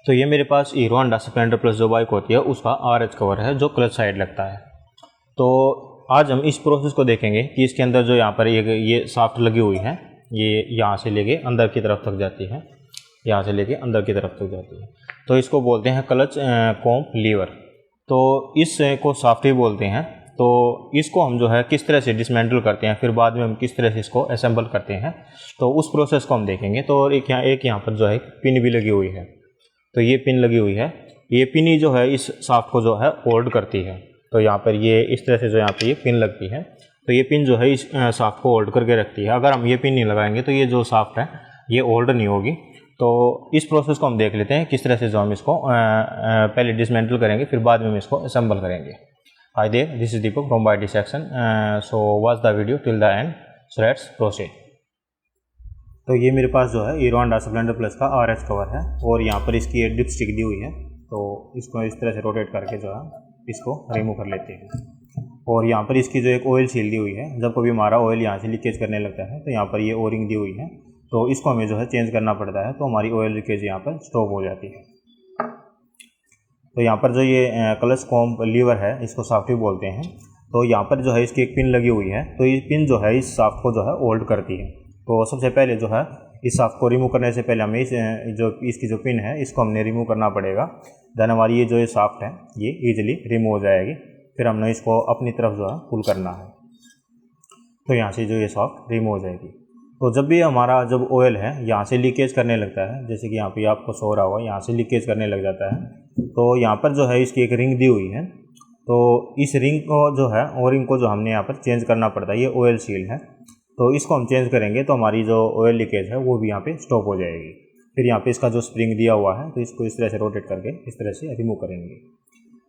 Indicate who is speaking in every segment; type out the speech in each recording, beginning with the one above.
Speaker 1: तो ये मेरे पास हीरो होंडा स्प्लेंडर प्लस जो बाइक होती है उसका RH कवर है जो क्लच साइड लगता है। तो आज हम इस प्रोसेस को देखेंगे कि इसके अंदर जो यहाँ पर ये शाफ्ट लगी हुई है, ये यहाँ से लेके अंदर की तरफ तक जाती है, यहाँ से लेके अंदर की तरफ तक जाती है। तो इसको बोलते हैं क्लच कॉम्प लीवर। तो इस को शाफ्ट ही बोलते हैं। तो इसको हम जो है किस तरह से डिसमेंटल करते हैं, फिर बाद में हम किस तरह से इसको असेंबल करते हैं, तो उस प्रोसेस को हम देखेंगे। तो एक यहाँ पर जो है पिन भी लगी हुई है। तो ये पिन लगी हुई है, ये पिन ही जो है इस शाफ्ट को जो है होल्ड करती है। तो यहाँ पर ये इस तरह से जो यहाँ पे ये पिन लगती है, तो ये पिन जो है इस शाफ्ट को होल्ड करके रखती है। अगर हम ये पिन नहीं लगाएंगे तो ये जो शाफ्ट है ये होल्ड नहीं होगी। तो इस प्रोसेस को हम देख लेते हैं किस तरह से जो हम इसको पहले डिसमेंटल करेंगे, फिर बाद में हम इसको असेंबल करेंगे। Hi there, this is Deepak from body section. So watch the video till the end, so let's proceed. तो ये मेरे पास जो है हीरो होंडा स्प्लेंडर प्लस का RH कवर है और यहाँ पर इसकी ये डिप स्टिक दी हुई है। तो इसको इस तरह से रोटेट करके जो है इसको रिमूव कर लेते हैं। और यहाँ पर इसकी जो एक ऑयल सील दी हुई है, जब कभी हमारा ऑयल यहाँ से लीकेज करने लगता है तो यहाँ पर ये ओरिंग दी हुई है, तो इसको हमें जो है चेंज करना पड़ता है। तो हमारी ऑयल लीकेज यहाँ पर स्टॉप हो जाती है। तो यहाँ पर जो ये क्लच कॉम्प लीवर है इसको शाफ्ट भी बोलते हैं। तो यहाँ पर जो है इसकी एक पिन लगी हुई है, तो ये पिन जो है इस शाफ्ट को जो है होल्ड करती है। तो सबसे पहले जो है इस शाफ्ट को रिमूव करने से पहले हमें इसकी जो पिन है इसको हमने रिमूव करना पड़ेगा। देन हमारी ये जो ये शाफ्ट है ये ईजिली रिमूव हो जाएगी। फिर हमने इसको अपनी तरफ जो है पुल करना है, तो यहाँ से जो ये शाफ्ट रिमूव हो जाएगी। तो जब भी हमारा जब ऑयल है यहाँ से लीकेज करने लगता है, जैसे कि यहाँ पे आपको शो रहा होगा, यहाँ से लीकेज करने लग जाता है, तो यहाँ पर जो है इसकी एक रिंग दी हुई है। तो इस रिंग को जो है ओरिंग को जो हमने यहाँ पर चेंज करना पड़ता है, ये ऑयल सील है। तो इसको हम चेंज करेंगे तो हमारी जो ऑयल लीकेज है वो भी यहाँ पे स्टॉप हो जाएगी। फिर यहाँ पे इसका जो स्प्रिंग दिया हुआ है तो इसको इस तरह से रोटेट करके इस तरह से रिमूव करेंगे।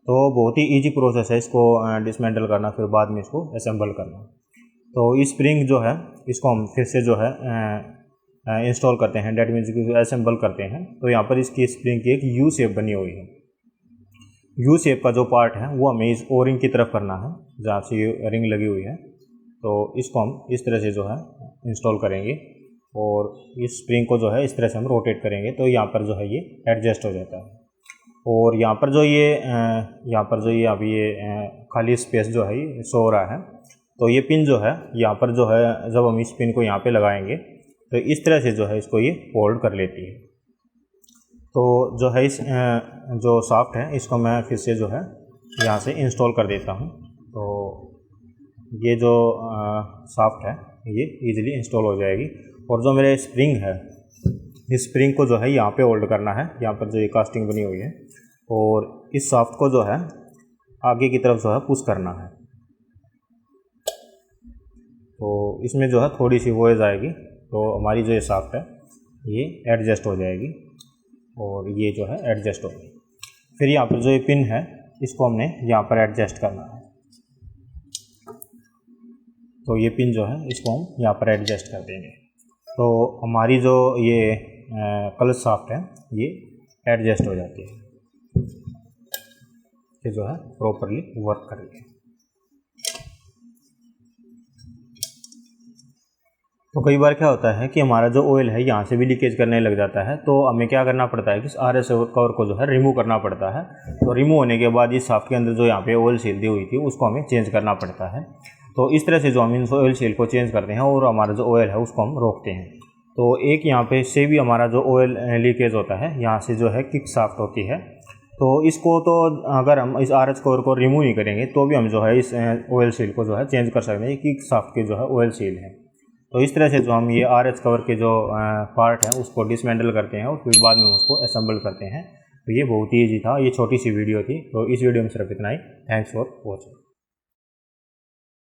Speaker 1: तो बहुत ही इजी प्रोसेस है इसको डिसमेंटल करना, फिर बाद में इसको असेंबल करना। तो इस स्प्रिंग जो है इसको हम फिर से जो है इंस्टॉल करते हैं, डेट मीन्स की असेंबल करते हैं। तो यहाँ पर इसकी स्प्रिंग की एक यू शेप बनी हुई है। यू शेप का जो पार्ट है वो हमें इस ओरिंग की तरफ करना है, जहाँ से ये रिंग लगी हुई है। तो इसको हम इस तरह से जो है इंस्टॉल करेंगे और इस स्प्रिंग को जो है इस तरह से हम रोटेट करेंगे, तो यहाँ पर जो है ये एडजस्ट हो जाता है। और यहाँ पर जो ये अभी ये खाली स्पेस जो है ये शो हो रहा है, तो ये पिन जो है यहाँ पर जो है जब हम इस पिन को यहाँ पे लगाएंगे तो इस तरह से जो है इसको ये होल्ड कर लेती है। तो जो है इस जो शाफ्ट है इसको मैं फिर से जो है यहाँ से इंस्टॉल कर देता हूँ। तो ये जो शाफ्ट है ये इजीली इंस्टॉल हो जाएगी। और जो मेरे स्प्रिंग है, इस स्प्रिंग को जो है यहाँ पे होल्ड करना है, यहाँ पर जो ये कास्टिंग बनी हुई है, और इस शाफ्ट को जो है आगे की तरफ जो है पुश करना है। तो इसमें जो है थोड़ी सी वॉइस आएगी, तो हमारी जो ये शाफ्ट है ये एडजस्ट हो जाएगी और ये जो है एडजस्ट होगी। फिर यहाँ पर जो ये पिन है इसको हमने यहाँ पर एडजस्ट करना है। तो ये पिन जो है इसको हम यहाँ पर एडजस्ट कर देंगे, तो हमारी जो ये क्लच शाफ्ट है ये एडजस्ट हो जाती है, ये जो है प्रॉपरली वर्क कर रही है। तो कई बार क्या होता है कि हमारा जो ऑयल है यहाँ से भी लीकेज करने लग जाता है, तो हमें क्या करना पड़ता है कि इस RH कवर को जो है रिमूव करना पड़ता है। तो रिमूव होने के बाद इस शाफ्ट के अंदर जो यहाँ पे ऑयल सील दी हुई थी उसको हमें चेंज करना पड़ता है। तो इस तरह से जो हम इन ऑयल सील को चेंज करते हैं और हमारा जो ऑयल है उसको हम रोकते हैं। तो एक यहाँ पे से भी हमारा जो ऑयल लीकेज होता है यहाँ से जो है किक शाफ्ट होती है, तो इसको तो अगर हम इस RH कवर को रिमूव नहीं करेंगे तो भी हम जो है इस ऑयल सील को जो है चेंज कर सकते हैं। ये किक शाफ्ट की जो है ऑयल सील है। तो इस तरह से जो हम ये RH कवर के जो पार्ट है उसको डिसमेंटल करते हैं और फिर बाद में उसको असेंबल करते हैं। तो ये बहुत ही ईजी था, ये छोटी सी वीडियो थी। तो इस वीडियो में सिर्फ इतना ही। Thanks for watching.